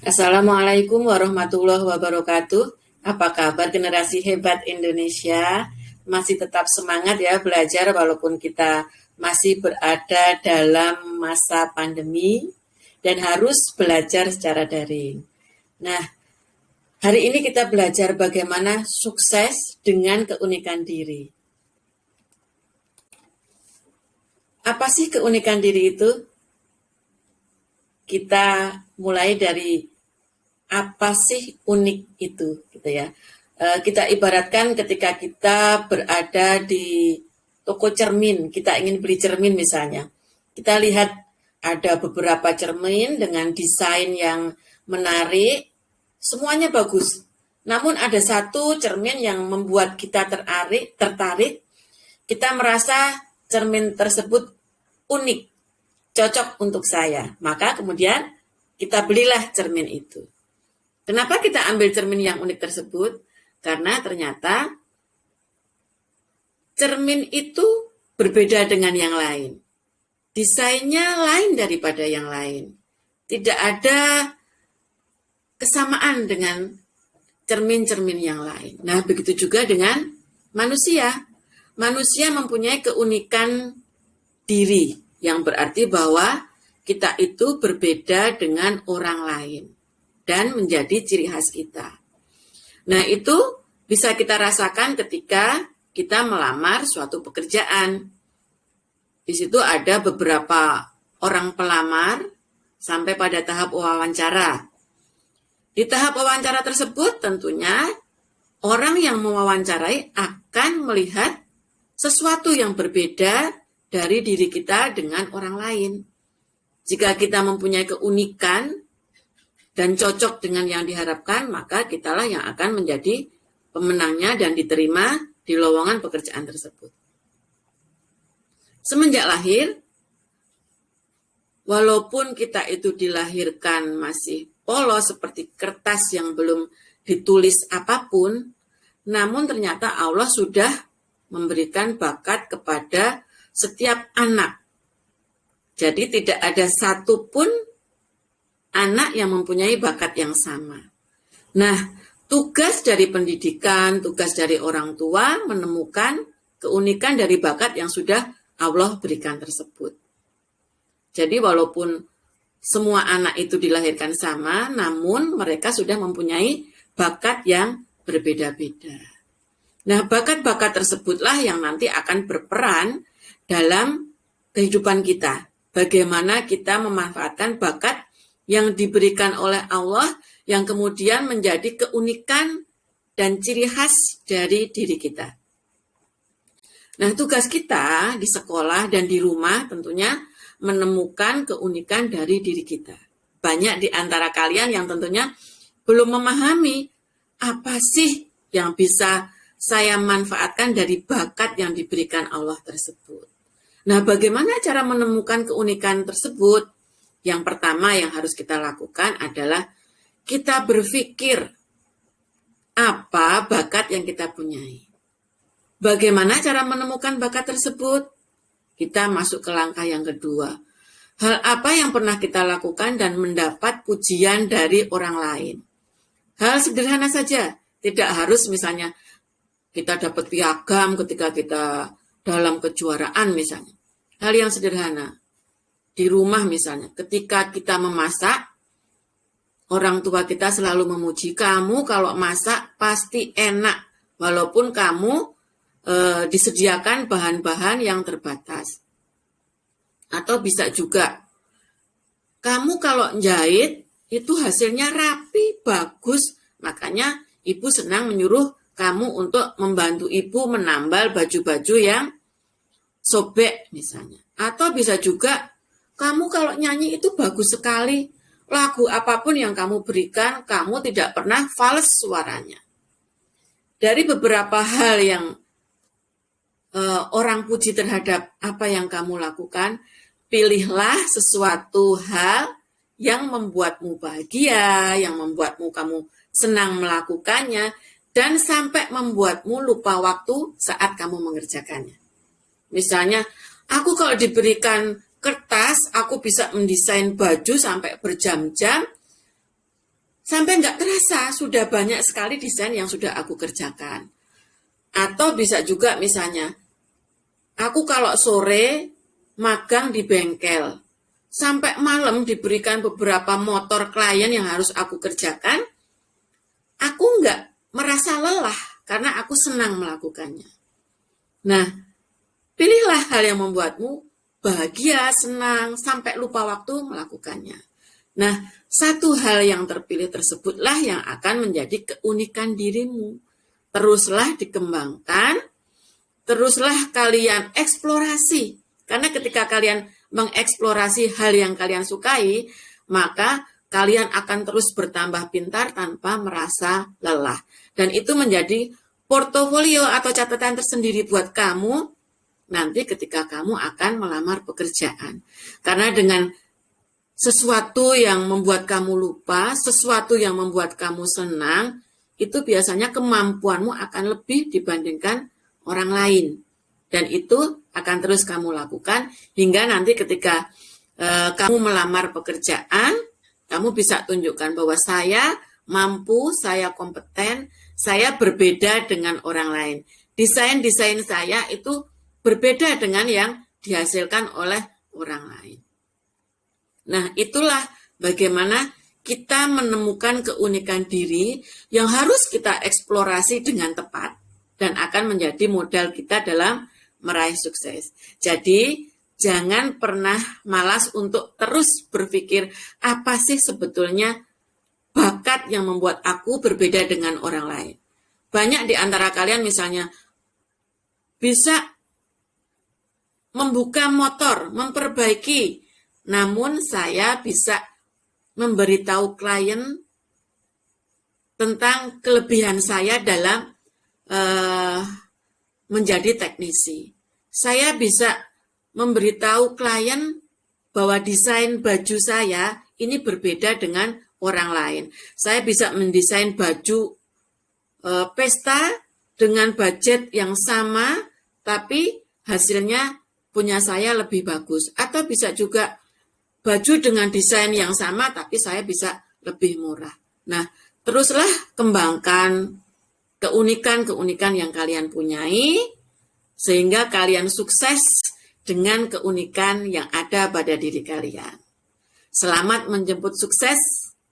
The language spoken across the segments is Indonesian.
Assalamualaikum warahmatullahi wabarakatuh. Apa kabar generasi hebat Indonesia? Masih tetap semangat ya belajar walaupun kita masih berada dalam masa pandemi dan harus belajar secara daring. Nah, hari ini kita belajar bagaimana sukses dengan keunikan diri. Apa sih keunikan diri itu? Kita mulai dari apa sih unik itu gitu ya. Kita ibaratkan ketika kita berada di toko cermin, kita ingin beli cermin misalnya. Kita lihat ada beberapa cermin dengan desain yang menarik, semuanya bagus. Namun ada satu cermin yang membuat kita tertarik, kita merasa cermin tersebut unik, cocok untuk saya. Maka kemudian kita belilah cermin itu. Kenapa kita ambil cermin yang unik tersebut? Karena ternyata cermin itu berbeda dengan yang lain. Desainnya lain daripada yang lain. Tidak ada kesamaan dengan cermin-cermin yang lain. Nah, begitu juga dengan manusia. Manusia mempunyai keunikan diri, yang berarti bahwa kita itu berbeda dengan orang lain dan menjadi ciri khas kita. Nah, itu bisa kita rasakan ketika kita melamar suatu pekerjaan. Di situ ada beberapa orang pelamar sampai pada tahap wawancara. Di tahap wawancara tersebut tentunya orang yang mewawancarai akan melihat sesuatu yang berbeda dari diri kita dengan orang lain. Jika kita mempunyai keunikan dan cocok dengan yang diharapkan, maka kitalah yang akan menjadi pemenangnya dan diterima di lowongan pekerjaan tersebut. Semenjak lahir, walaupun kita itu dilahirkan masih polos seperti kertas yang belum ditulis apapun, namun ternyata Allah sudah memberikan bakat kepada setiap anak. Jadi tidak ada satupun anak yang mempunyai bakat yang sama. Nah, tugas dari pendidikan, tugas dari orang tua menemukan keunikan dari bakat yang sudah Allah berikan tersebut. Jadi walaupun semua anak itu dilahirkan sama, namun mereka sudah mempunyai bakat yang berbeda-beda. Nah, bakat-bakat tersebutlah yang nanti akan berperan dalam kehidupan kita. Bagaimana kita memanfaatkan bakat yang diberikan oleh Allah, yang kemudian menjadi keunikan dan ciri khas dari diri kita. Nah, tugas kita di sekolah dan di rumah tentunya menemukan keunikan dari diri kita. Banyak di antara kalian yang tentunya belum memahami apa sih yang bisa saya manfaatkan dari bakat yang diberikan Allah tersebut. Nah, bagaimana cara menemukan keunikan tersebut? Yang pertama yang harus kita lakukan adalah kita berpikir apa bakat yang kita punyai. Bagaimana cara menemukan bakat tersebut? Kita masuk ke langkah yang kedua. Hal apa yang pernah kita lakukan dan mendapat pujian dari orang lain? Hal sederhana saja, tidak harus misalnya kita dapat piagam ketika kita dalam kejuaraan misalnya. Hal yang sederhana. Di rumah misalnya, ketika kita memasak, orang tua kita selalu memuji, kamu kalau masak pasti enak, walaupun kamu disediakan bahan-bahan yang terbatas. Atau bisa juga, kamu kalau jahit, itu hasilnya rapi, bagus, makanya ibu senang menyuruh kamu untuk membantu ibu menambal baju-baju yang sobek misalnya. Atau bisa juga, kamu kalau nyanyi itu bagus sekali. Lagu apapun yang kamu berikan, kamu tidak pernah fals suaranya. Dari beberapa hal yang orang puji terhadap apa yang kamu lakukan, pilihlah sesuatu hal yang membuatmu bahagia, yang membuatmu kamu senang melakukannya, dan sampai membuatmu lupa waktu saat kamu mengerjakannya. Misalnya, aku kalau diberikan kertas, aku bisa mendesain baju sampai berjam-jam, Sampai nggak terasa sudah banyak sekali desain yang sudah aku kerjakan. Atau bisa juga misalnya, aku kalau sore magang di bengkel, sampai malam diberikan beberapa motor klien yang harus aku kerjakan, aku nggak merasa lelah karena aku senang melakukannya. Nah, pilihlah hal yang membuatmu bahagia, senang, sampai lupa waktu melakukannya. Nah, satu hal yang terpilih tersebutlah yang akan menjadi keunikan dirimu. Teruslah dikembangkan, teruslah kalian eksplorasi. Karena ketika kalian mengeksplorasi hal yang kalian sukai, maka kalian akan terus bertambah pintar tanpa merasa lelah. Dan itu menjadi portofolio atau catatan tersendiri buat kamu nanti ketika kamu akan melamar pekerjaan. Karena dengan sesuatu yang membuat kamu lupa, sesuatu yang membuat kamu senang, itu biasanya kemampuanmu akan lebih dibandingkan orang lain. Dan itu akan terus kamu lakukan hingga nanti ketika kamu melamar pekerjaan, kamu bisa tunjukkan bahwa saya mampu, saya kompeten, saya berbeda dengan orang lain. Desain-desain saya itu berbeda dengan yang dihasilkan oleh orang lain. Nah, itulah bagaimana kita menemukan keunikan diri yang harus kita eksplorasi dengan tepat dan akan menjadi modal kita dalam meraih sukses. Jadi, jangan pernah malas untuk terus berpikir apa sih sebetulnya bakat yang membuat aku berbeda dengan orang lain. Banyak di antara kalian misalnya bisa membuka motor, memperbaiki. Namun saya bisa memberitahu klien tentang kelebihan saya dalam menjadi teknisi. Saya bisa memberitahu klien bahwa desain baju saya ini berbeda dengan orang lain. Saya bisa mendesain baju pesta dengan budget yang sama, tapi hasilnya punya saya lebih bagus. Atau bisa juga baju dengan desain yang sama, tapi saya bisa lebih murah. Nah, teruslah kembangkan keunikan-keunikan yang kalian punyai, sehingga kalian sukses dengan keunikan yang ada pada diri kalian. Selamat menjemput sukses,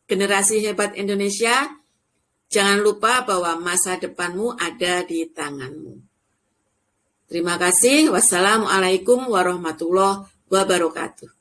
generasi hebat Indonesia. Jangan lupa bahwa masa depanmu ada di tanganmu. Terima kasih. Wassalamualaikum warahmatullahi wabarakatuh.